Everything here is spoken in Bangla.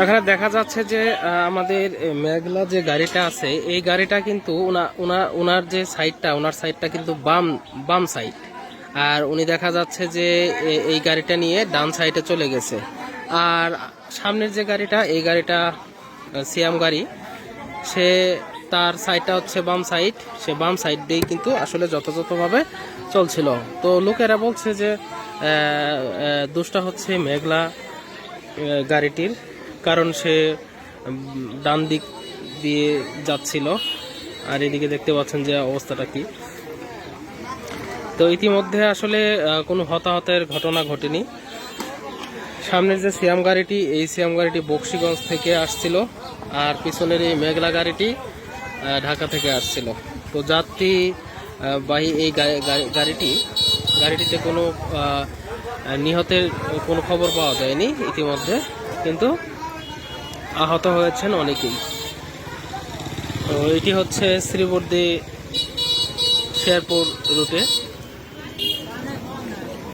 এখানে দেখা যাচ্ছে যে আমাদের মেঘলা যে গাড়িটা আছে এই গাড়িটা কিন্তু ওনার যে সাইডটা ওনার সাইডটা কিন্তু বাম সাইড, আর উনি দেখা যাচ্ছে যে এই গাড়িটা নিয়ে ডান সাইডে চলে গেছে। আর সামনের যে গাড়িটা এই গাড়িটা সিয়াম গাড়ি, সে তার সাইডটা হচ্ছে বাম সাইড, সে বাম সাইড দিয়েই কিন্তু আসলে যথাযথভাবে চলছিল। তো লোকেরা বলছে যে দোষটা হচ্ছে মেঘলা গাড়িটির, কারণ সে ডান দিক দিয়ে যাচ্ছিল। আর এদিকে দেখতে পাচ্ছেন যে অবস্থাটা কি। তো ইতিমধ্যে আসলে কোনো হতাহতের ঘটনা ঘটেনি। সামনের যে সিয়াম গাড়িটি, এই সিয়াম গাড়িটি বকশীগঞ্জ থেকে আসছিল, আর পিছনের এই মেঘলা গাড়িটি ঢাকা থেকে আসছিল। তো যাত্রী বাহী এই গাড়িটিতে কোনো নিহতের কোনো খবর পাওয়া যায়নি ইতিমধ্যে, কিন্তু আহত হয়েছেন অনেকেই। তো এটি হচ্ছে শ্রীবর্দী শেরপুর রুটে।